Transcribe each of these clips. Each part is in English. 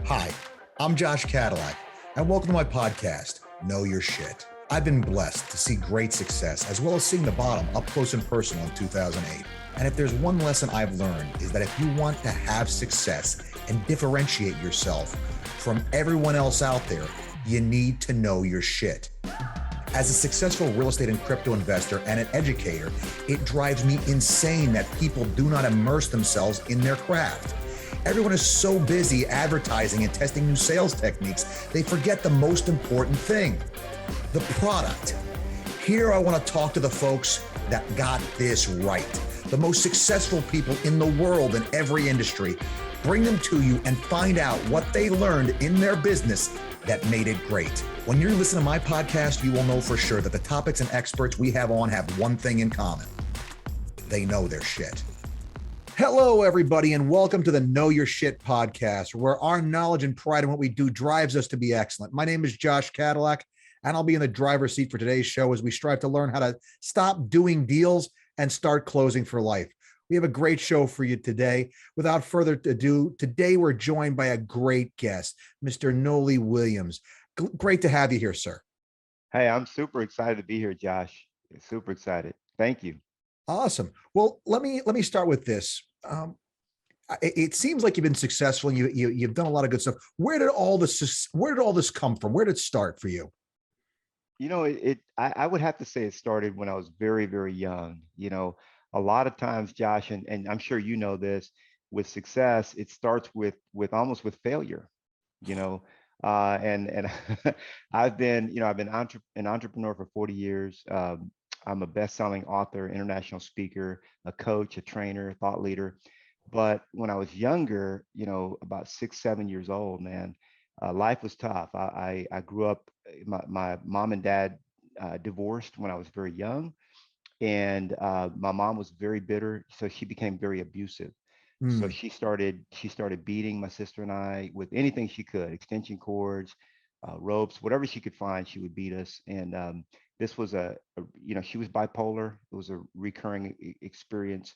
Hi, I'm Josh Cadillac, and welcome to my podcast, Know Your Shit. I've been blessed to see great success, as well as seeing the bottom up close and personal in 2008. And if there's one lesson I've learned, is that if you want to have success and differentiate yourself from everyone else out there, you need to know your shit. As a successful real estate and crypto investor and an educator, it drives me insane that people do not immerse themselves in their craft. Everyone is so busy advertising and testing new sales techniques, they forget the most important thing, the product. Here I want to talk to the folks that got this right, the most successful people in the world in every industry. Bring them to you and find out what they learned in their business that made it great. When you listen to my podcast, you will know for sure that the topics and experts we have on have one thing in common. They know their shit. Hello, everybody, and welcome to the Know Your Shit podcast, where our knowledge and pride in what we do drives us to be excellent. My name is Josh Cadillac, and I'll be in the driver's seat for today's show as we strive to learn how to stop doing deals and start closing for life. We have a great show for you today. Without further ado, today we're joined by a great guest, Mr. Knolly Williams. Great to have you here, sir. Hey, I'm super excited to be here, Josh. Super excited. Thank you. Awesome. Well, let me start with this. It seems like you've been successful and you've done a lot of good stuff. Where did all this come from? Where did it start for you? You know, I would have to say it started when I was very, very young. You know, a lot of times, Josh, and I'm sure you know this, with success, it starts with almost with failure, you know. And I've been an entrepreneur for 40 years. I'm a best-selling author, international speaker, a coach, a trainer, thought leader. But when I was younger, you know, about 6, 7 years old, man, life was tough. I grew up, my mom and dad divorced when I was very young. And my mom was very bitter, so she became very abusive. So she started beating my sister and I with anything she could, extension cords, ropes, whatever she could find, she would beat us. And this was she was bipolar. It was a recurring experience.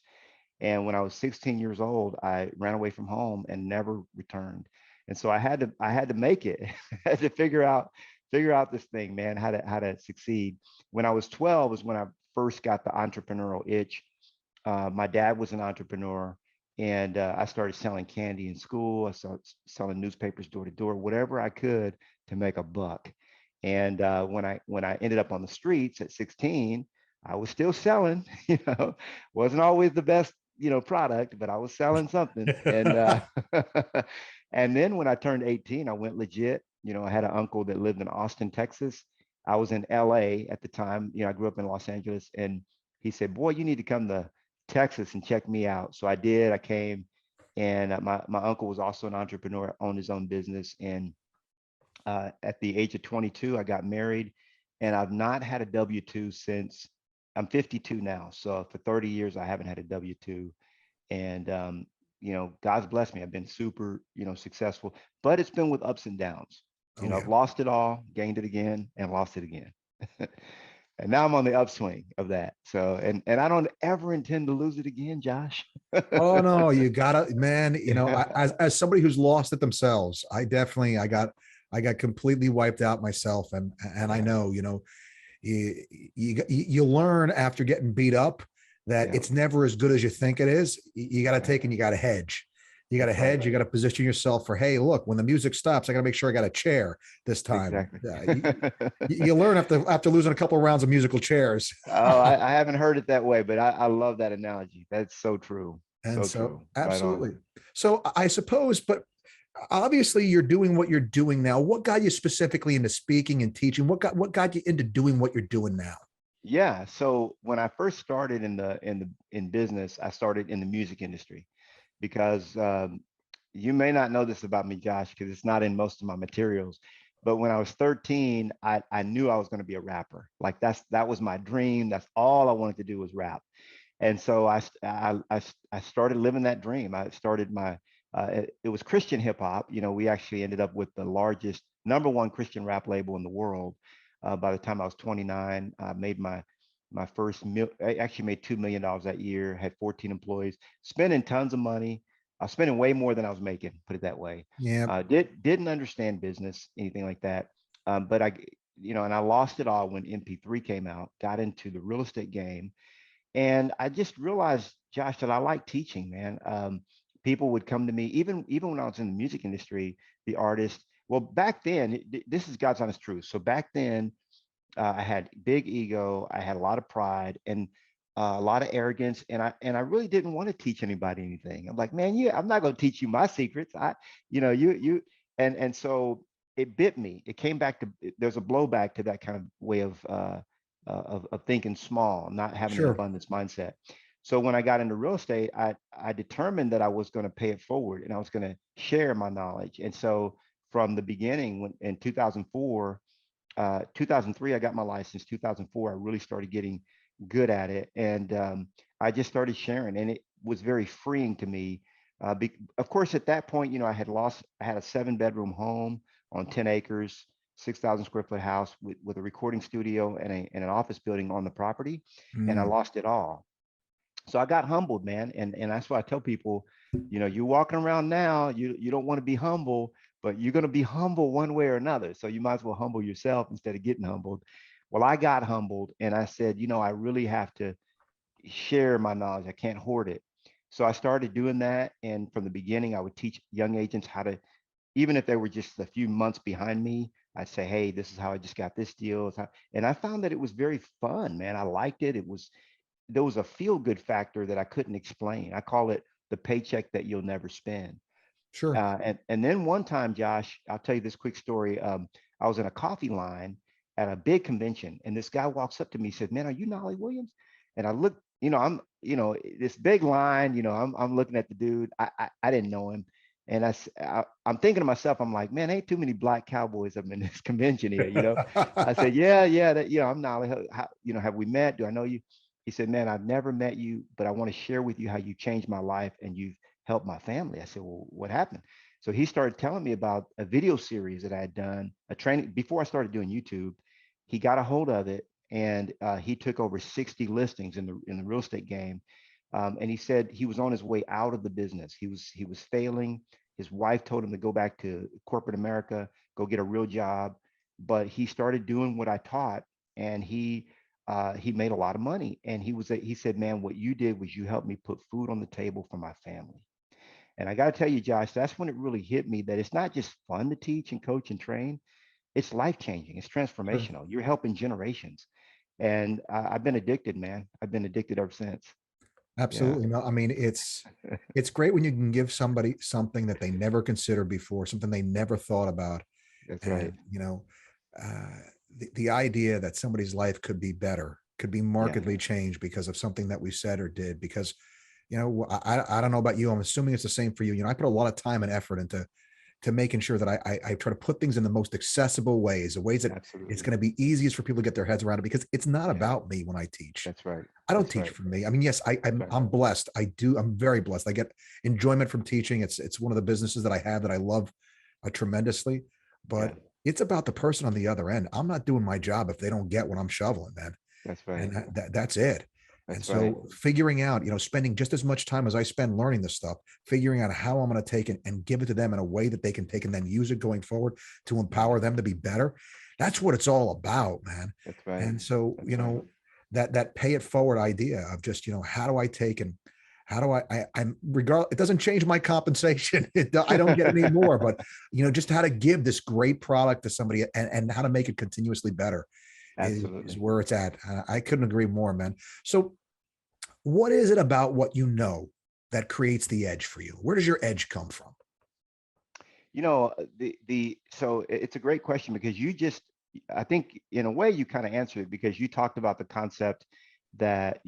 And when I was 16 years old, I ran away from home and never returned. And so I had to make it. I had to figure out this thing, man, how to succeed. When I was 12 was when I first got the entrepreneurial itch. My dad was an entrepreneur, and I started selling candy in school. I started selling newspapers door to door, whatever I could to make a buck. And when I ended up on the streets at 16, I was still selling. You know, wasn't always the best, product, but I was selling something. And and then when I turned 18, I went legit. You know, I had an uncle that lived in Austin, Texas. I was in LA at the time. You know, I grew up in Los Angeles, and he said, "Boy, you need to come to Texas and check me out." So I did. I came, and my uncle was also an entrepreneur, owned his own business. And at the age of 22, I got married, and I've not had a W-2 since. I'm 52 now. So for 30 years, I haven't had a W-2. And God's blessed me. I've been super, successful, but it's been with ups and downs. Oh, yeah. I've lost it all, gained it again, and lost it again. And now I'm on the upswing of that. So, and I don't ever intend to lose it again, Josh. Oh no, you gotta, man. As somebody who's lost it themselves, I got completely wiped out myself, and I know, you learn after getting beat up that it's never as good as you think it is. You got to take and you got to hedge. You got to hedge. You got to position yourself for, hey, look, when the music stops, I got to make sure I got a chair this time. Exactly. You learn after losing a couple of rounds of musical chairs. Oh, I haven't heard it that way, but I love that analogy. That's so true. And so true. absolutely. Right. So I suppose, but obviously you're doing what you're doing now. What got you specifically into speaking and teaching? What got you into doing what you're doing now? Yeah. So when I first started in business, I started in the music industry, because you may not know this about me, Josh, because it's not in most of my materials. But when I was 13, I knew I was going to be a rapper. Like that was my dream. That's all I wanted to do was rap. And so I started living that dream. I started it was Christian hip hop. You know, we actually ended up with the largest #1 Christian rap label in the world. By the time I was 29, I made my first I actually made $2 million that year, had 14 employees, spending tons of money. I was spending way more than I was making, put it that way. Yeah. Didn't understand business, anything like that. But and I lost it all when MP3 came out, got into the real estate game. And I just realized, Josh, that I like teaching, man. People would come to me, even when I was in the music industry, the artists. Well, back then, this is God's honest truth. So back then, I had big ego, I had a lot of pride, and a lot of arrogance, and I really didn't want to teach anybody anything. I'm like, man, I'm not going to teach you my secrets. And so it bit me. It came back to there's a blowback to that kind of way of thinking small, not having an Sure. abundance mindset. So when I got into real estate, I determined that I was going to pay it forward and I was going to share my knowledge. And so from the beginning, when in 2004, 2003, I got my license. 2004, I really started getting good at it, and I just started sharing, and it was very freeing to me. Of course, at that point, I had a 7-bedroom home on 10 acres, 6,000 square foot house with a recording studio and an office building on the property, and I Mm, lost it all. So I got humbled, man, and that's why I tell people, you're walking around now, you don't want to be humble, but you're going to be humble one way or another. So you might as well humble yourself instead of getting humbled. Well, I got humbled, and I said, I really have to share my knowledge. I can't hoard it. So I started doing that, and from the beginning, I would teach young agents how to, even if they were just a few months behind me, I'd say, hey, this is how I just got this deal. And I found that it was very fun, man. I liked it. There was a feel good factor that I couldn't explain. I call it the paycheck that you'll never spend. sure. And then one time, Josh, I'll tell you this quick story. I was in a coffee line at a big convention, and this guy walks up to me, said, "Man, are you Knolly Williams?" And I looked, this big line, I'm looking at the dude. I didn't know him, and I'm thinking to myself, I'm like, man, ain't too many black cowboys up in this convention here. I said, yeah, I'm Knolly. Have we met? Do I know you? He said, man, I've never met you, but I want to share with you how you changed my life and you've helped my family. I said, well, what happened? So he started telling me about a video series that I had done, a training before I started doing YouTube. He got a hold of it, and he took over 60 listings in the real estate game. And he said he was on his way out of the business. He was failing. His wife told him to go back to corporate America, go get a real job. But he started doing what I taught, and he made a lot of money. And he said, man, what you did was you helped me put food on the table for my family. And I got to tell you, Josh, that's when it really hit me that it's not just fun to teach and coach and train. It's life changing. It's Sure. transformational. You're helping generations. And I've been addicted, man. I've been addicted ever since. Yeah, Absolutely. No, I mean, it's great when you can give somebody something that they never considered before, something they never thought about. that's right. And, uh, the idea that somebody's life could be better, could be Yeah, markedly changed because of something that we said or did. Because, I don't know about you. I'm assuming it's the same for you. I put a lot of time and effort into making sure that I try to put things in the most accessible ways, the ways that it's absolutely. going to be easiest for people to get their heads around it, because it's not Yeah, about me when I teach. that's right. I don't That's teach right. for me. I mean, yes, That's right. I'm blessed. I'm very blessed. I get enjoyment from teaching. It's one of the businesses that I have that I love tremendously, Yeah, but it's about the person on the other end. I'm not doing my job if they don't get what I'm shoveling, man. that's And right. that's it. And That's right. so figuring out, spending just as much time as I spend learning this stuff, figuring out how I'm going to take it and give it to them in a way that they can take and then use it going forward to empower them to be better. That's what it's all about, man. That's right. And so, That's right. that pay it forward idea of just, how do I take and how do I'm regard, it doesn't change my compensation. I don't get any more, but just how to give this great product to somebody and how to make it continuously better is Absolutely. where it's at. I couldn't agree more, man. So what is it about what that creates the edge for you? Where does your edge come from? So it's a great question because I think in a way you kind of answered it because you talked about the concept that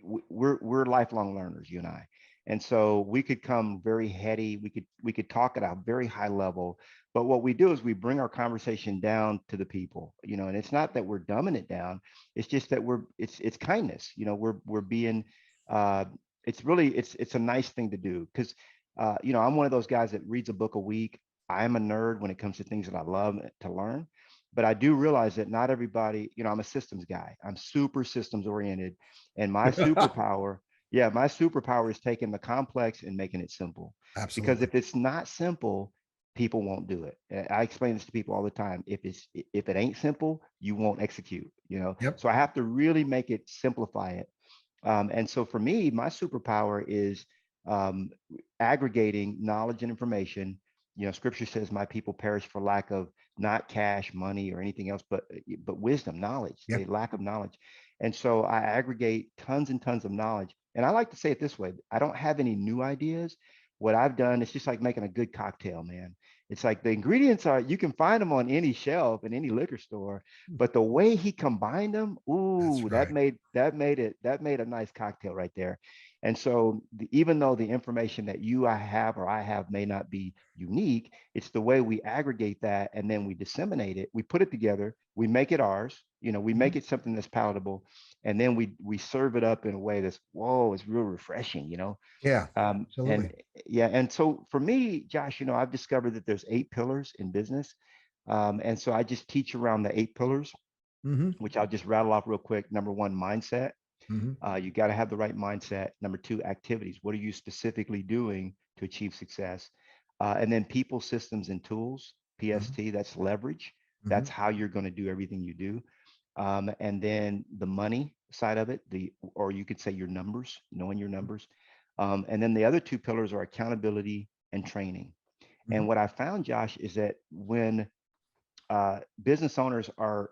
we're lifelong learners, you and I. And so we could come very heady, we could talk at a very high level, but what we do is we bring our conversation down to the people, and it's not that we're dumbing it down, it's just that it's kindness, we're being uh it's a nice thing to do because I'm one of those guys that reads a book a week. I am a nerd when it comes to things that I love to learn, but I do realize that not everybody, I'm a systems guy. I'm super systems oriented, and my superpower Yeah, my superpower is taking the complex and making it simple. Because Absolutely. if it's not simple, people won't do it. I explain this to people all the time. If it ain't simple, you won't execute, you know. Yep. So I have to really make it simplify it. And so for me, my superpower is um, aggregating knowledge and information. You know, scripture says my people perish for lack of not cash, money, or anything else, but wisdom, knowledge. They Yep. lack of knowledge. And so I aggregate tons and tons of knowledge. And I like to say it this way: I don't have any new ideas. What I've done is just like making a good cocktail, man. It's like the ingredients are, you can find them on any shelf in any liquor store, but the way he combined them, That's ooh, right. that made a nice cocktail right there. And so even though the information that I have or I have may not be unique, it's the way we aggregate that and then we disseminate it. We put it together, we make it ours, you know, we Mhm. make it something that's palatable, and then we serve it up in a way that's, whoa, it's real refreshing, you know. Yeah, And absolutely. yeah, and so for me, Josh, you know, I've discovered that there's 8 pillars in business. And so I just teach around the 8 pillars, Hmm. which I'll just rattle off real quick. Number one, mindset. Hmm. You got to have the right mindset. Number two, activities. What are you specifically doing to achieve success? And then people, systems, and tools. Hmm. PST, that's leverage. Hmm. That's how you're going to do everything you do. And then the money side of it, or you could say your numbers, knowing your numbers. And then the other 2 pillars are accountability and training. Hmm. And what I found, Josh, is that business owners are,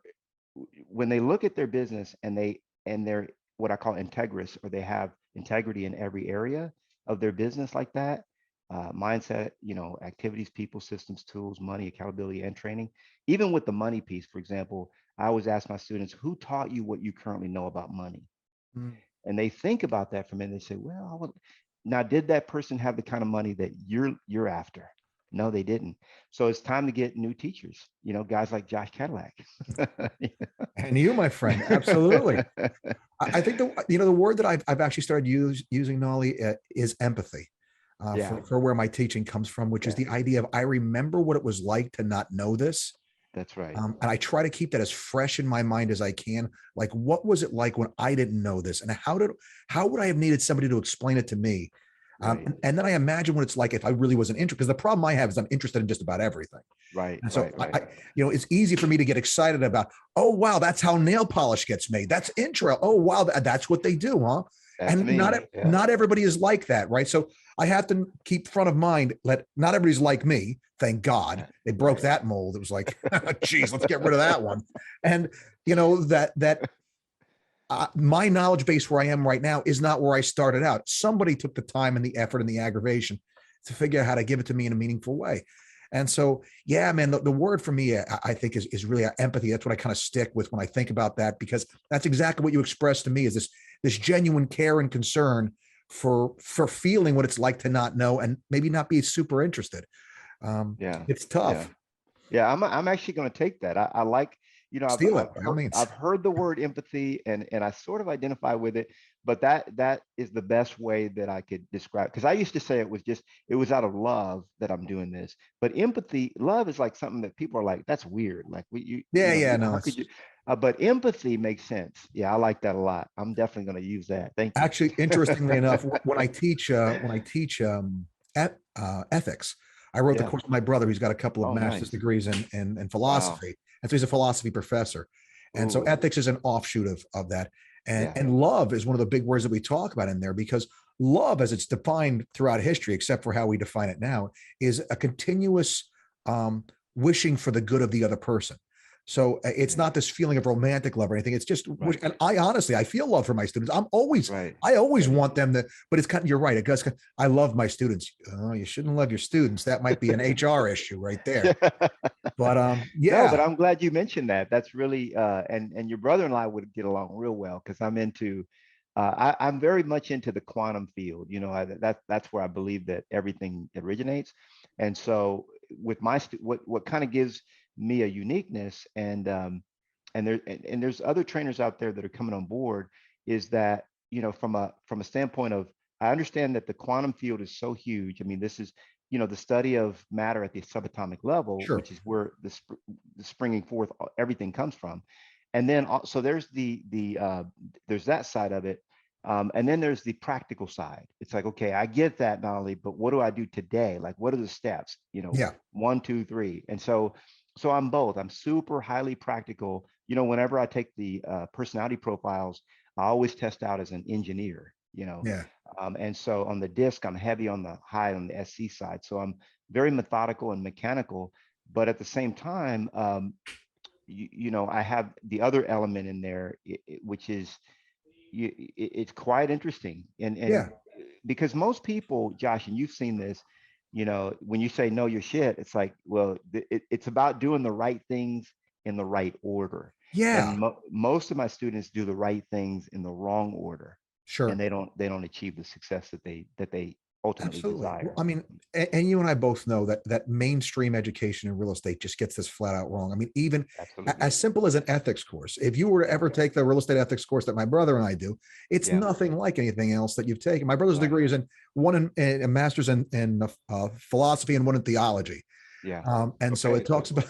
when they look at their business and they're what I call integrous, or they have integrity in every area of their business like that, mindset, you know, activities, people, systems, tools, money, accountability, and training. Even with the money piece, for example, I always ask my students, who taught you what you currently know about money? Hmm. And they think about that for a minute. They say, well, now did that person have the kind of money that you're after? No, they didn't. So it's time to get new teachers, you know, guys like Josh Cadillac. And you, my friend, absolutely. I think the word that I've actually started using, Nolly, is empathy, Yeah, for where my teaching comes from, which is yeah, the idea of I remember what it was like to not know this. that's right. And I try to keep that as fresh in my mind as I can. Like, what was it like when I didn't know this, and how would I have needed somebody to explain it to me? Right, And then I imagine what it's like if I really wasn't interested. Because the problem I have is I'm interested in just about everything. right, And so right, right. it's easy for me to get excited about, oh, wow, that's how nail polish gets made. That's intro. Oh, wow, that's what they do, huh? That's And not me. Yeah. not everybody is like that, right? So I have to keep front of mind that not everybody's like me. Thank God they broke Right. that mold. It was like, geez, let's get rid of that one. And that my knowledge base where I am right now is not where I started out. Somebody took the time and the effort and the aggravation to figure out how to give it to me in a meaningful way. And so, yeah, man, the word for me, I think is really empathy. That's what I kind of stick with when I think about that, because that's exactly what you expressed to me, is this genuine care and concern for feeling what it's like to not know and maybe not be super interested. Yeah. It's Yeah. tough. Yeah, I'm actually going to take that. I like, you know, Steal it by all means. I've heard the word empathy, and I sort of identify with it, but that is the best way that I could describe, because I used to say it was out of love that I'm doing this. But empathy, love is like something that people are like, that's weird. Like Yeah, yeah, how no, could it's you? But empathy makes sense. Yeah, I like that a lot. I'm definitely going to use that. Thank you. actually, interestingly enough, when I teach ethics, I wrote the Yeah. course with my brother. He's got a couple of Oh, master's nice. degrees in Wow. philosophy, and so he's a philosophy professor. And so Ooh, ethics is an offshoot of that. And yeah. and love is one of the big words that we talk about in there, because love, as it's defined throughout history, except for how we define it now, is a continuous um, wishing for the good of the other person. So it's Okay. not this feeling of romantic love or anything. It's just, Right. and I honestly, I feel love for my students. Right. I always Right. want them to, but it's kind of, you're right. It does. I love my students. Oh, you shouldn't love your students. That might be an HR issue right there. But No, but yeah, I'm glad you mentioned that. That's really and your brother and I would get along real well, because I'm very much into the quantum field. You know, that's where I believe that everything originates. And so with what kind of gives me a uniqueness, and there's other trainers out there that are coming on board, is that, you know, from a standpoint of, I understand that the quantum field is so huge. I mean, this is, you know, the study of matter at the subatomic level, sure. which is where the springing forth everything comes from. And then also there's there's that side of it. And then there's the practical side. It's like, okay, I get that, Knolly, but what do I do today? Like, what are the steps? Yeah. 1, 2, 3. And so I'm both. I'm super highly practical. Whenever I take the personality profiles, I always test out as an engineer. Yeah. And so on the disc, I'm heavy on the high on the SC side. So I'm very methodical and mechanical, but at the same time, I have the other element in there, which is it's quite interesting. And Yeah. because most people, Josh, and you've seen this, when you say know your shit, it's like, well, it's about doing the right things in the right order. Yeah. And most of my students do the right things in the wrong order, Sure. and they don't achieve the success that they ultimately Absolutely. Well, desire. I mean, and you and I both know that mainstream education in real estate just gets this flat out wrong. I mean, even Absolutely. as simple as an ethics course, if you were to ever take the real estate ethics course that my brother and I do, it's Yeah. nothing like anything else that you've taken. My brother's Right. degree is in a master's in philosophy and one in theology. Yeah. And so Okay. it talks about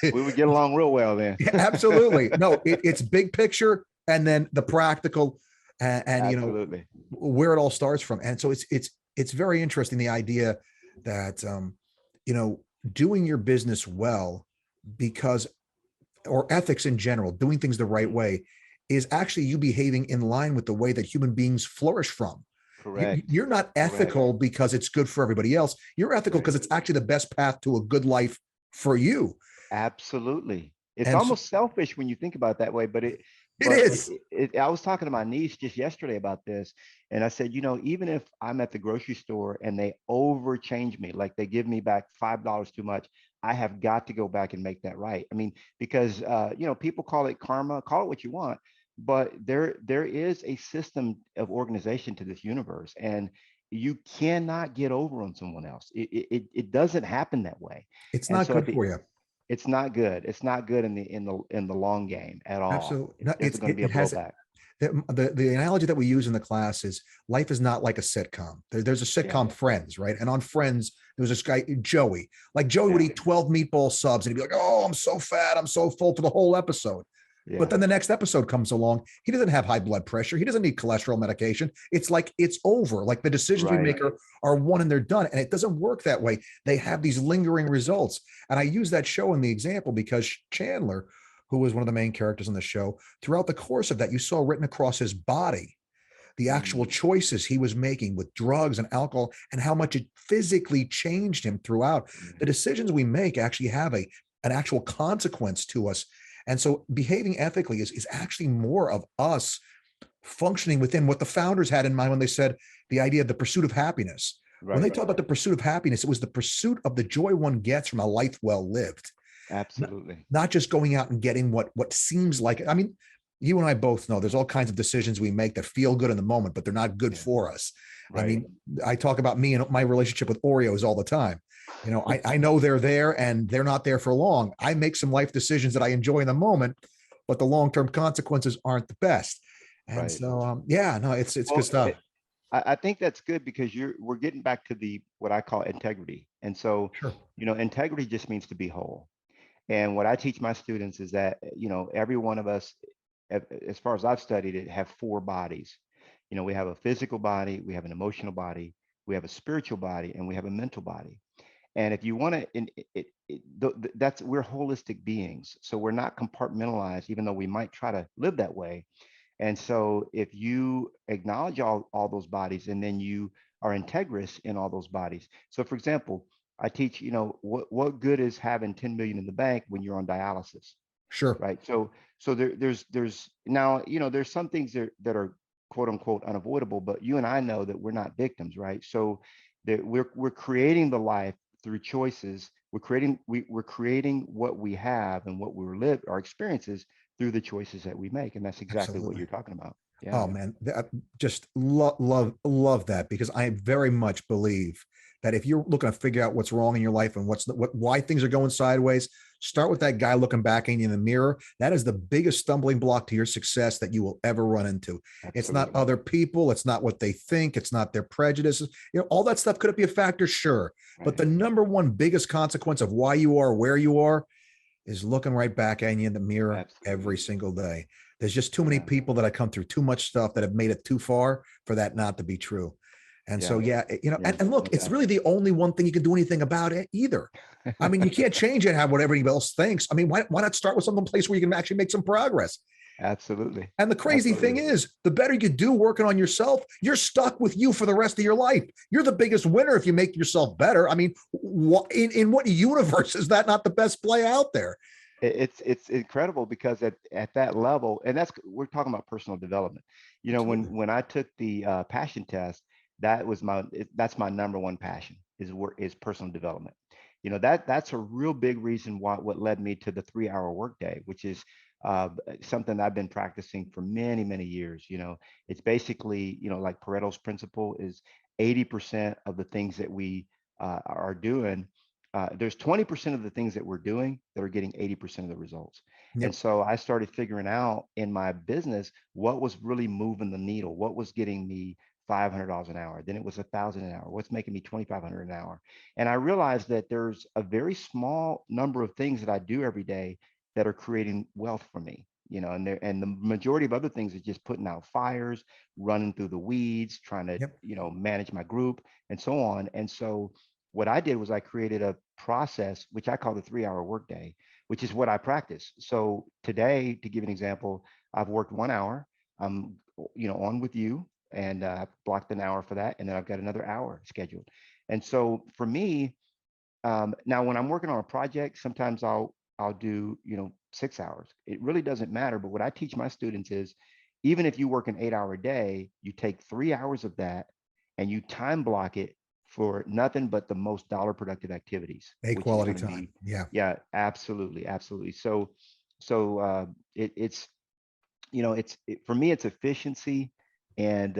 We would get along real well then. Yeah, absolutely. No, it's big picture and then the practical and Absolutely. where it all starts from. And so it's very interesting, the idea that doing your business well, because or ethics in general, doing things the right way, is actually you behaving in line with the way that human beings flourish from. Correct. You're not Correct. ethical because it's good for everybody else. You're ethical Right. because it's actually the best path to a good life for you. Absolutely. It's And so almost selfish when you think about it that way, but it is. I was talking to my niece just yesterday about this, and I said, even if I'm at the grocery store and they overchange me, like they give me back $5 too much, I have got to go back and make that right. I mean, because people call it karma, call it what you want, but there is a system of organization to this universe, and you cannot get over on someone else. It doesn't happen that way. It's And not so good for you. it's not good. It's not good in the long game at all. Absolutely. No, There's going to be a it has blowback. the analogy that we use in the class is life is not like a sitcom. There's a Yeah. sitcom Friends, right? And on Friends, there was this guy, Joey. Like Joey would Yeah. eat 12 meatball subs and he'd be like, oh, I'm so fat. I'm so full for the whole episode. But Yeah. then the next episode comes along. He doesn't have high blood pressure. He doesn't need cholesterol medication. It's like it's over. Like the decisions we Right. make are one and they're done. And it doesn't work that way. They have these lingering results. And I use that show in the example because Chandler, who was one of the main characters on the show, throughout the course of that, you saw written across his body the actual choices he was making with drugs and alcohol and how much it physically changed him throughout. The decisions we make actually have an actual consequence to us. And so behaving ethically is actually more of us functioning within what the founders had in mind when they said the idea of the pursuit of happiness. When they Right. talk about the pursuit of happiness, it was the pursuit of the joy one gets from a life well lived. Absolutely. Not just going out and getting what seems like it. I mean, you and I both know there's all kinds of decisions we make that feel good in the moment, but they're not good for us. Right. I mean, I talk about me and my relationship with Oreos all the time. I know they're there and they're not there for long. I make some life decisions that I enjoy in the moment, but the long-term consequences aren't the best. And Right. so, no, it's Well, good stuff. I think that's good because we're getting back to the what I call integrity. And so, Sure. integrity just means to be whole. And what I teach my students is that, every one of us, as far as I've studied it, have 4 bodies. We have a physical body, we have an emotional body, we have a spiritual body, and we have a mental body. And if you want to, that's we're holistic beings. So we're not compartmentalized, even though we might try to live that way. And so if you acknowledge all those bodies and then you are integrous in all those bodies. So for example, I teach, what good is having 10 million in the bank when you're on dialysis, Sure. right? So there's now, there's some things that are quote unquote unavoidable, but you and I know that we're not victims, right? So that we're creating the life through choices. We're creating what we have and what we live, our experiences through the choices that we make. And that's exactly what Absolutely. you're talking about. Oh Yeah. man, just love that, because I very much believe that if you're looking to figure out what's wrong in your life and why things are going sideways, start with that guy looking back at you in the mirror. That is the biggest stumbling block to your success that you will ever run into. It's not Absolutely. other people, it's not what they think, it's not their prejudices. All that stuff could it be a factor? Sure. But the Right. number one biggest consequence of why you are where you are is looking right back at you in the mirror every Absolutely. single day. There's just too many Yeah. people that I come through too much stuff that have made it too far for that not to be true. And so, Yeah. yeah, Yeah. and look, No it's doubt. really the only one thing you can do anything about it either. I mean, you can't change it, have what everybody else thinks. I mean, why not start with some place where you can actually make some progress? Absolutely. And the crazy thing Absolutely. is, the better you do working on yourself, you're stuck with you for the rest of your life. You're the biggest winner if you make yourself better. I mean, in what universe is that not the best play out there? It's incredible because at that level, and we're talking about personal development. You know, Absolutely. when I took the passion test, that's my number one passion is personal development. You know, that's a real big reason why what led me to the 3-hour workday, which is something I've been practicing for many years. You know, it's basically, you know, like Pareto's principle is 80% of the things that we are doing. There's 20% of the things that we're doing that are getting 80% of the results. And Yep. so I started figuring out in my business what was really moving the needle, what was getting me $500 an hour. Then it was 1,000 an hour. What's making me 2,500 an hour? And I realized that there's a very small number of things that I do every day that are creating wealth for me. You know, and the majority of other things is just putting out fires, running through the weeds, trying to, Yep. you know, manage my group and so on. And so what I did was I created a process, which I call the 3-hour workday, which is what I practice. So today, to give an example, I've worked 1 hour. I'm, you know, on with you, and I've blocked an hour for that, and then I've got another hour scheduled. And so for me, now when I'm working on a project, sometimes I'll do, you know, 6 hours. It really doesn't matter. But what I teach my students is, even if you work an 8-hour day, you take 3 hours of that and you time block it for nothing but the most dollar productive activities, A which is quality going to time. be, Yeah. yeah, absolutely. So it's, you know, for me, it's efficiency and,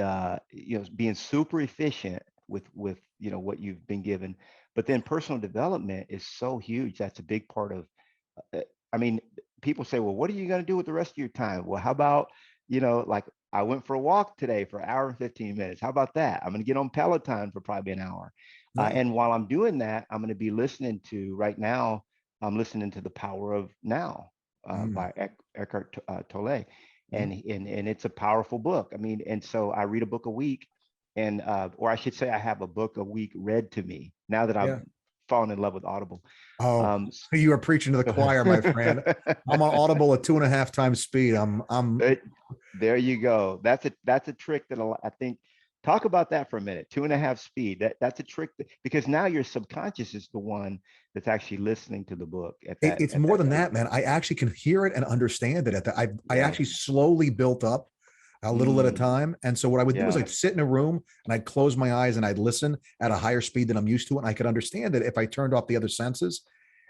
you know, being super efficient with, you know, what you've been given. But then personal development is so huge. That's a big part of, uh, I mean, people say, well, what are you going to do with the rest of your time? Well, how about, you know, like I went for a walk today for an hour and 15 minutes. How about that? I'm going to get on Peloton for probably an hour. Right. And while I'm doing that, I'm going to be listening to right now, I'm listening to The Power of Now Mm. by Eckhart Tolle. Mm. And it's a powerful book. I mean, and so I read a book a week, and or I should say I have a book a week read to me now that I've Yeah. fallen in love with Audible. Oh, Um, you are preaching to the choir, my friend. I'm on Audible at 2.5 times speed. I'm There there you go. That's a trick that I think. Talk about that for a minute. 2.5 speed. That's a trick because now your subconscious is the one that's actually listening to the book it's at more that than pace. that, man. I actually can hear it and understand it I Yeah. actually slowly built up a little at a Mm, time. And so what I would do is yeah. I'd sit in a room and I'd close my eyes and I'd listen at a higher speed than I'm used to. And I could understand it if I turned off the other senses.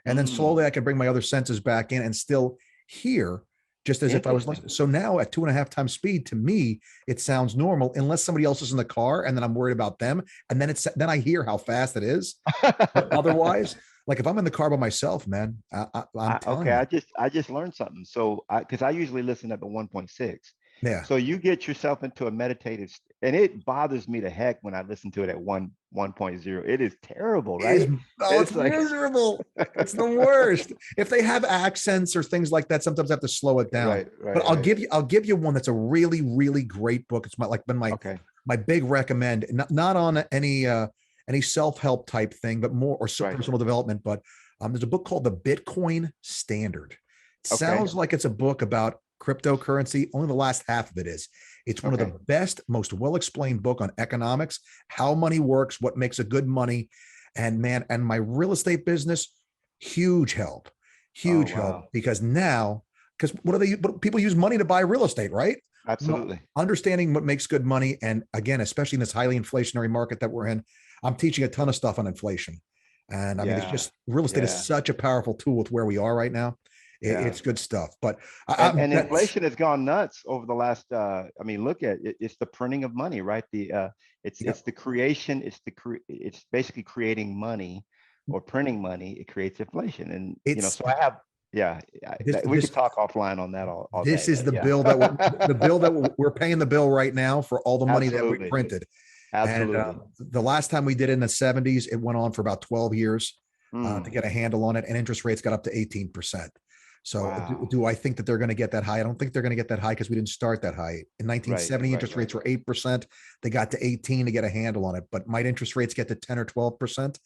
And then slowly Mm, I could bring my other senses back in and still hear just as if I was interesting. listening. So now at 2.5 times speed, to me, it sounds normal unless somebody else is in the car and then I'm worried about them. And then I hear how fast it is. But otherwise, like if I'm in the car by myself, man, I'm telling Okay, you. I just learned something. So because I usually listen at the 1.6. Yeah. So you get yourself into a meditative, and it bothers me to heck when I listen to it at 1.0. It is terrible, Is right? it's It's like miserable. It's the worst. If they have accents or things like that, sometimes I have to slow it down. But right. I'll give you one that's a really great book. It's been Okay, my big recommend. Not on any self-help type thing, but more or right. personal development. But there's a book called The Bitcoin Standard. It Okay. sounds like it's a book about cryptocurrency. Only the last half of it is. It's one of the Okay. best, most well-explained book on economics, how money works, what makes a good money. And man, and my real estate business, huge help, Oh, huge help wow. because now, because what people use money to buy real estate, right? Well, Absolutely. understanding what makes good money. And again, especially in this highly inflationary market that we're in, I'm teaching a ton of stuff on inflation. And I mean, it's Yeah. just real estate is Yeah. such a powerful tool with where we are right now. Yeah. It's good stuff. But And inflation has gone nuts over the last I mean, look at it, it's the printing of money, right? The it's yep. the creation, it's basically creating money or printing money. It creates inflation. And you know, It's so I have, yeah, this we could this talk offline on that all this day, is but the yeah. bill that we're paying the bill right now for all the money that we Absolutely. printed. And Absolutely. the last time we did it in the 70s, it went on for about 12 years to Mm, get a handle on it, and interest rates got up to 18%. So Wow. do I think that they're going to get that high? I don't think they're going to get that high because we didn't start that high. In Right, 1970, right, interest right. rates were 8%. They got to 18 to get a handle on it. But might interest rates get to 10 or 12%?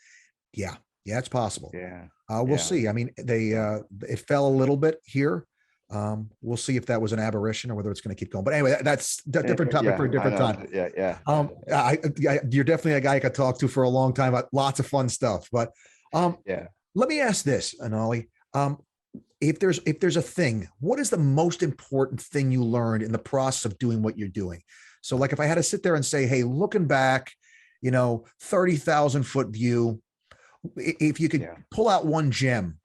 Yeah, yeah, it's possible. Yeah, We'll yeah, see. I mean, yeah. it fell a little bit here. We'll see if that was an aberration or whether it's going to keep going. But anyway, that's a different topic for Yeah, a I different know. time. Yeah, yeah. You're definitely a guy I could talk to for a long time about lots of fun stuff. But um, Yeah. let me ask this, Anali. If there's a thing, what is the most important thing you learned in the process of doing what you're doing? So, like, if I had to sit there and say, "Hey, looking back, 30,000 foot view, if you could Yeah. pull out one gem,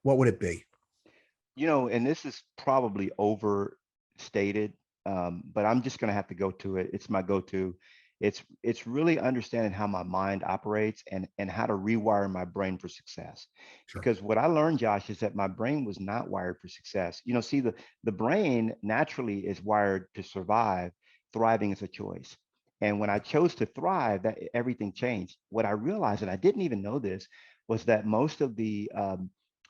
what would it be?" And this is probably overstated, but I'm just gonna have to go to it. It's my go-to. It's really understanding how my mind operates and how to rewire my brain for success. Sure. Because what I learned, Josh, is that my brain was not wired for success. See, the brain naturally is wired to survive. Thriving is a choice. And when I chose to thrive, that everything changed. What I realized, and I didn't even know this, was that most of the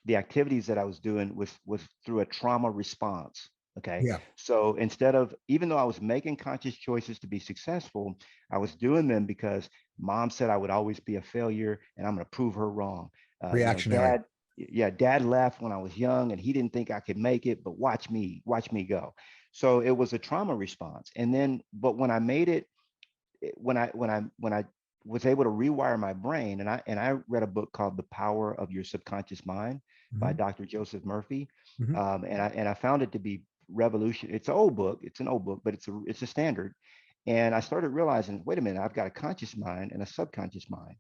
activities that I was doing was through a trauma response. Okay. Yeah. So instead of, even though I was making conscious choices to be successful, I was doing them because mom said I would always be a failure and I'm going to prove her wrong. Reactionary. Dad left when I was young and he didn't think I could make it, but watch me go. So it was a trauma response. And then, but when I made it, when I was able to rewire my brain, and I read a book called The Power of Your Subconscious Mind by Mhm. Dr. Joseph Murphy, Mhm. and I found it to be revolution. It's an old book. It's an old book, but it's a standard. And I started realizing, wait a minute, I've got a conscious mind and a subconscious mind,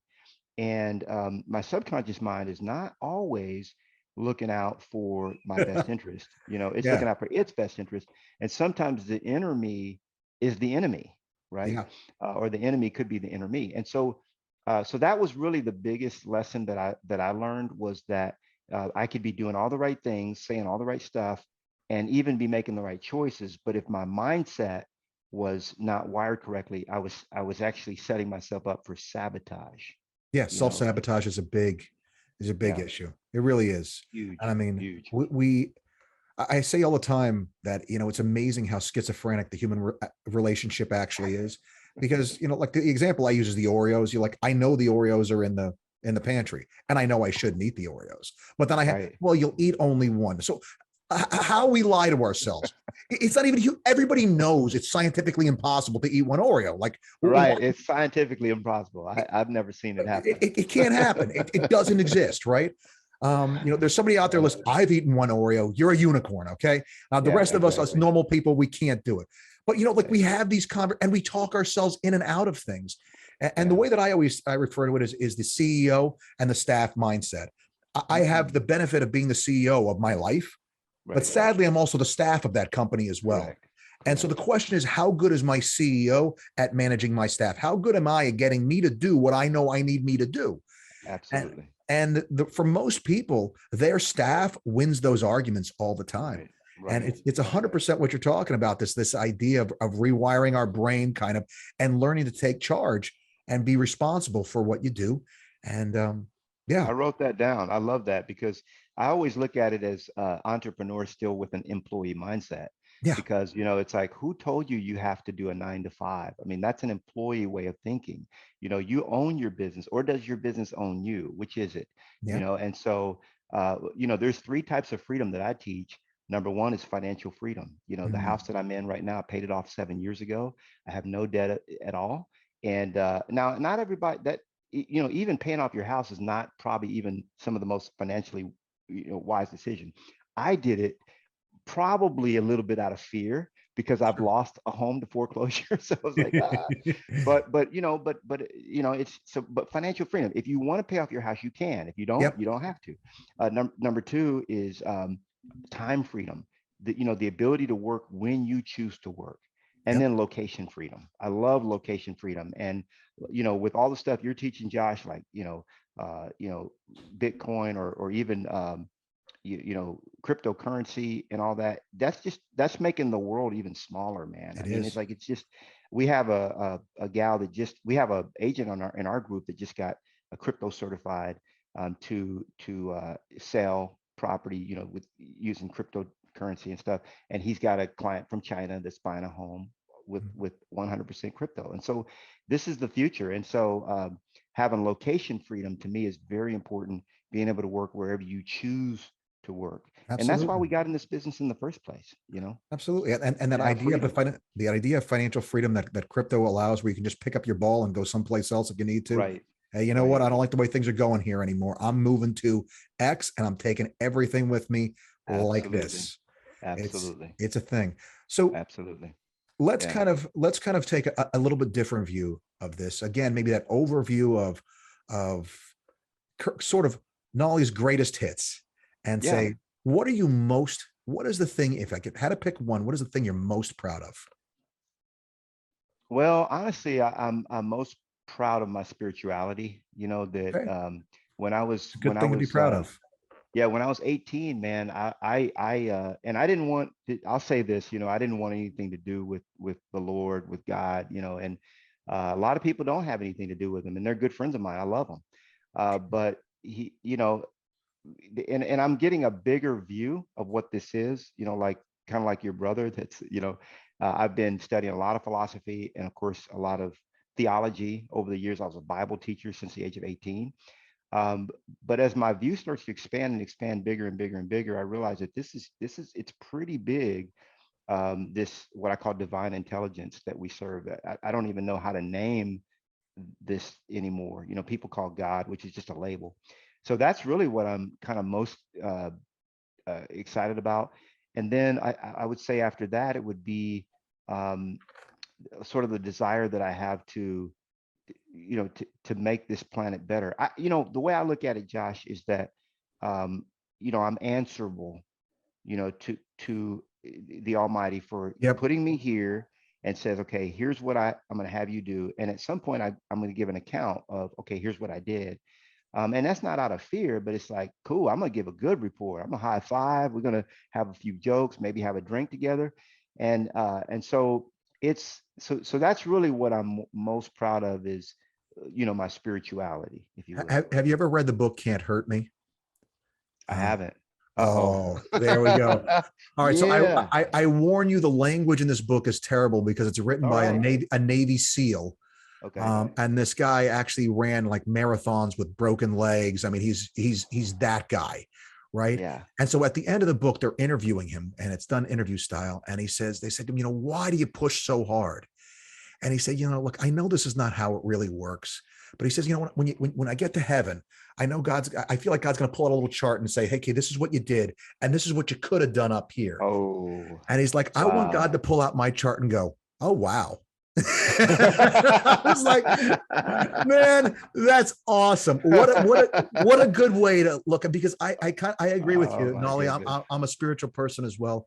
and my subconscious mind is not always looking out for my best interest. It's Yeah. looking out for its best interest, and sometimes the inner me is the enemy, right? Yeah. Or the enemy could be the inner me. And so that was really the biggest lesson that I learned, was that I could be doing all the right things, saying all the right stuff, and even be making the right choices. But if my mindset was not wired correctly, I was actually setting myself up for sabotage. Yeah. you know Self-sabotage is a big yeah, issue. It really is. And huge, I mean, huge. I say all the time that, it's amazing how schizophrenic the human relationship actually is. Because, like the example I use is the Oreos. You're like, I know the Oreos are in the pantry and I know I shouldn't eat the Oreos, but then Right, well, you'll eat only one. So how we lie to ourselves. It's not even, everybody knows it's scientifically impossible to eat one Oreo. Like, right. It's scientifically impossible. I've never seen it happen. it can't happen. It doesn't exist, right? There's somebody out there. Right. Listen, I've eaten one Oreo. You're a unicorn, okay? The Yeah, rest of us exactly. normal people, we can't do it. But like, we Exactly. have these and we talk ourselves in and out of things. And the Yeah. way that I refer to it is the CEO and the staff mindset. I have the Mm, benefit of being the CEO of my life, but right. sadly, I'm also the staff of that company as well. Correct. And so the Correct. question is, how good is my CEO at managing my staff? How good am I at getting me to do what I know I need me to do? And Absolutely. for most people, their staff wins those arguments all the time. Right. And Right. it's Right. 100% what you're talking about. This idea of rewiring our brain, kind of, and learning to take charge and be responsible for what you do. And yeah, I wrote that down. I love that because I always look at it as entrepreneurs still with an employee mindset. yeah, Because it's like, who told you you have to do a 9 to 5? I mean, that's an employee way of thinking. You own your business, or does your business own you? Which is it? yeah, And so there's 3 types of freedom that I teach. Number one is financial freedom. The mm, house that I'm in right now, I paid it off 7 years ago. I have no debt at all. And now, not everybody that even paying off your house is not probably even some of the most financially wise decision. I did it probably a little bit out of fear because I've sure. lost a home to foreclosure. So I was like, it's so. But financial freedom. If you want to pay off your house, you can. If you don't, Yep. you don't have to. Number two is time freedom. The ability to work when you choose to work. And Yep. then location freedom. I love location freedom. And with all the stuff you're teaching, Josh, like Bitcoin, or even cryptocurrency and all that, that's making the world even smaller, man. I It mean, it's is. like, it's just, we have a gal that just, we have a agent in our group that just got a crypto certified to sell property, with using cryptocurrency and stuff. And he's got a client from China that's buying a home with 100% crypto. And so this is the future. And so having location freedom to me is very important, being able to work wherever you choose to work. And that's why Absolutely. we got in this business in the first place. Absolutely. And that Yeah, idea of freedom. the idea of financial freedom that crypto allows, where you can just pick up your ball and go someplace else if you need to. Right. Hey, you know what? Right. I don't like the way things are going here anymore. I'm moving to X and I'm taking everything with me like Absolutely. this. It's Absolutely. it's a thing. So Absolutely. let's Yeah. kind of take a little bit different view of this. Again, maybe that overview of sort of Nolly's greatest hits, and Yeah. say, what is the thing, if I had to pick one, what is the thing you're most proud of? Well, honestly, I'm most proud of my spirituality. That Okay. when I was It's a when good I thing to be was proud of. yeah, when I was 18, man, and I didn't want I'll say this, I didn't want anything to do with the Lord, with God, and a lot of people don't have anything to do with him, and they're good friends of mine. I love them. But he, and I'm getting a bigger view of what this is, like kind of like your brother. I've been studying a lot of philosophy and, of course, a lot of theology over the years. I was a Bible teacher since the age of 18. Um, but as my view starts to expand and expand bigger and bigger and bigger, I realize that it's pretty big. This what I call divine intelligence that we serve. I don't even know how to name this anymore. People call God, which is just a label. So that's really what I'm kind of most excited about. And then I would say after that, it would be um, sort of the desire that I have to make this planet better. The way I look at it, Josh, is that um, I'm answerable, to the Almighty for Yep. putting me here, and says, okay, here's what I'm going to have you do. And at some point, I'm going to give an account of, okay, here's what I did. And that's not out of fear, but it's like, cool, I'm going to give a good report. I'm going to high five. We're going to have a few jokes, maybe have a drink together. And so so that's really what I'm most proud of is, my spirituality, if you will. Have you ever read the book Can't Hurt Me? I Uh, haven't. Uh-oh. oh, there we go. All right, so Yeah. I warn you, the language in this book is terrible because it's written All by right. A Navy SEAL. Okay. And this guy actually ran like marathons with broken legs. I mean, he's that guy, right? Yeah. And so at the end of the book, they're interviewing him, and it's done interview style. And they said to him, why do you push so hard? And he said, look, I know this is not how it really works, but he says, when I get to heaven, I feel like God's going to pull out a little chart and say, hey, kid, this is what you did, and this is what you could have done up here. Oh, And he's like, I want God wow. to pull out my chart and go, oh, wow. I was like, man, that's awesome. What a good way to look at, because I agree with Oh you, my Nolly. goodness. I'm a spiritual person as well.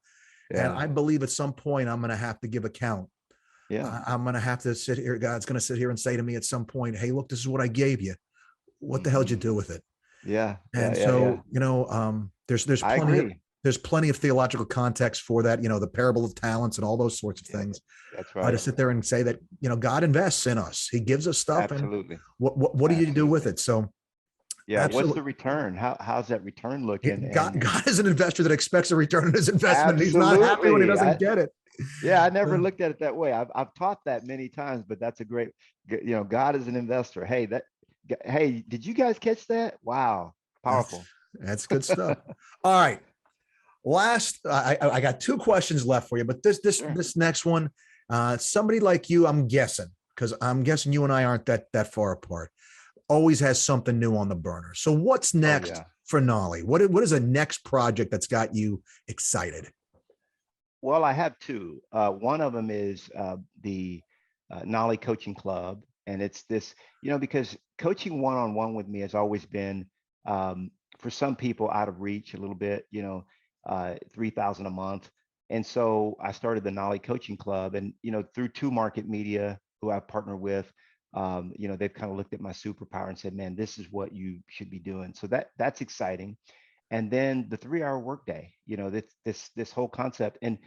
And Yeah. I believe at some point I'm going to have to give account. Yeah. I'm going to have to sit here. God's going to sit here and say to me at some point, hey, look, this is what I gave you. What the hell did you Hmm. do with it? Yeah. Yeah. And Yeah. Yeah. so, I agree. there's plenty of theological context for that, the parable of talents and all those sorts of Yeah. things. That's To right. sit there and say that, God invests in us. He gives us stuff, and Absolutely. what do you do with Absolutely. it? So Yeah. What's the absolutely. return? How's that return looking? God is an investor that expects a return on his investment. And he's not happy when he Absolutely. doesn't get it. Yeah, I never So looked at it that way. I've taught that many times, but that's a great, God is an investor. Hey, did you guys catch that? Wow. that's Powerful. that's good stuff. All right. Last, I got two questions left for you, but Sure. this next one, somebody like you, I'm guessing, because I'm guessing you and I aren't that far apart, always has something new on the burner. So what's Oh next yeah. for Nolly? What is a next project that's got you excited? Well, I have two. One of them is the Knolly Coaching Club, and it's this, because coaching one-on-one with me has always been, for some people, out of reach a little bit. 3,000 a month, and so I started the Knolly Coaching Club, and through Two Market Media, who I partner with, they've kind of looked at my superpower and said, "Man, this is what you should be doing." So that's exciting. And then the 3-hour workday, this whole concept. And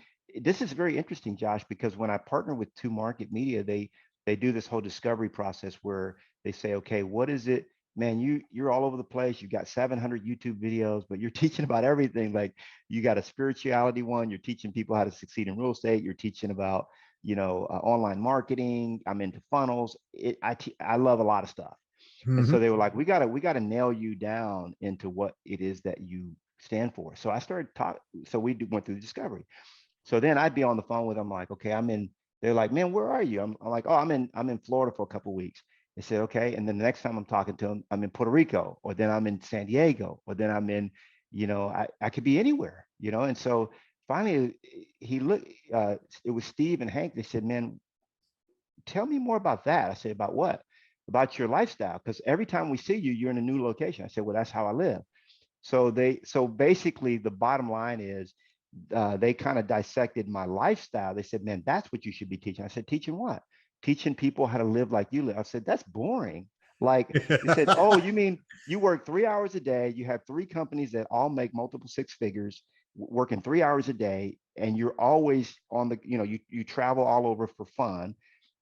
this is very interesting, Josh, because when I partner with Two Market Media, they do this whole discovery process where they say, okay, what is it man, you're all over the place. You've got 700 YouTube videos, but you're teaching about everything. Like you got a spirituality one. You're teaching people how to succeed in real estate. You're teaching about, online marketing. I'm into funnels. I love a lot of stuff. And so Mhm. they were like, we gotta nail you down into what it is that you stand for. So I started talking. So went through the discovery. So then I'd be on the phone with them, like, okay, I'm in. They're like, man, where are you? I'm like, oh, I'm in Florida for a couple of weeks. They said, okay. And then the next time I'm talking to them, I'm in Puerto Rico, or then I'm in San Diego, or then I'm in, I could be anywhere. And so finally he looked, it was Steve and Hank. They said, man, tell me more about that. I said, about what? About your lifestyle. Because every time we see you, you're in a new location. I said, well, that's how I live. So basically the bottom line is they kind of dissected my lifestyle. They said, man, that's what you should be teaching. I said, teaching what? Teaching people how to live like you live. I said, that's boring. Like they said, oh, you mean you work 3 hours a day, you have three companies that all make multiple six figures, working 3 hours a day, and you're always on you travel all over for fun.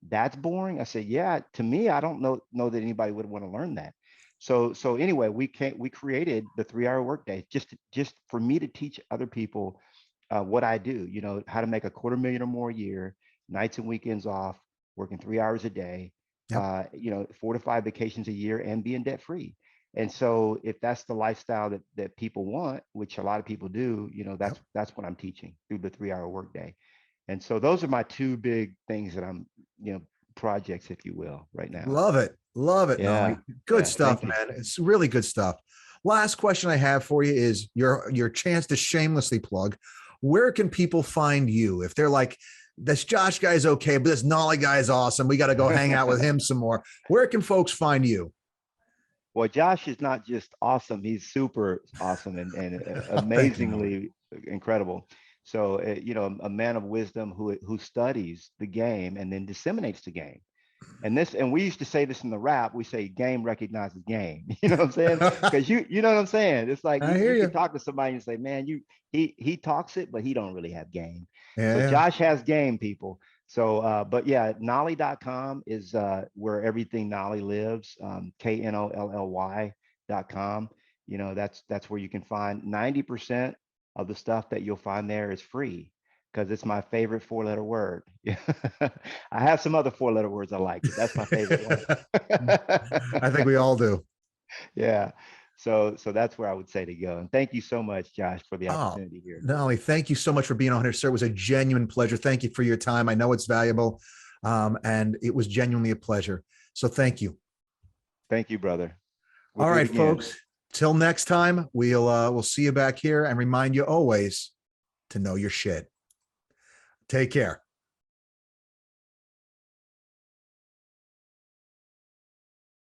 That's boring. I said, yeah, to me, I don't know that anybody would want to learn that. So anyway, we created the 3 hour workday just for me to teach other people what I do, how to make a quarter million or more a year, nights and weekends off, working 3 hours a day, Yep. 4 to 5 vacations a year, and being debt free. And so if that's the lifestyle that people want, which a lot of people do, Yep. that's what I'm teaching through the 3 hour workday. And so those are my two big things that I'm, projects, if you will, right now. Love it. Love it, Yeah. Knolly. Good Yeah. stuff, Thank you. man. It's really good stuff. Last question I have for you is your chance to shamelessly plug. Where can people find you if they're like, this Josh guy's okay, but this Knolly guy is awesome. We got to go hang out with him some more. Where can folks find you? Well, Josh is not just awesome; he's super awesome and Thank you, Knolly. amazingly incredible. So, a man of wisdom who studies the game and then disseminates the game. And we used to say this in the rap. We say game recognizes game. You know what I'm saying? Because you know what I'm saying. It's like I you hear you can you. talk to somebody and say, man, he talks it, but he don't really have game. So Yeah. Josh has game, people. So, but yeah, Knolly.com is where everything Knolly lives. KNOLLY.com. That's where you can find 90% of the stuff that you'll find there is free because it's my favorite four-letter word. Yeah. I have some other four-letter words I like, but that's my favorite one. I think we all do. Yeah. So that's where I would say to go. And thank you so much, Josh, for the Oh, opportunity here. Nolly, thank you so much for being on here, sir. It was a genuine pleasure. Thank you for your time. I know it's valuable, and it was genuinely a pleasure. So thank you. Thank you, brother. We'll All do it right, again. folks. Till next time, we'll see you back here and remind you always to know your shit. Take care.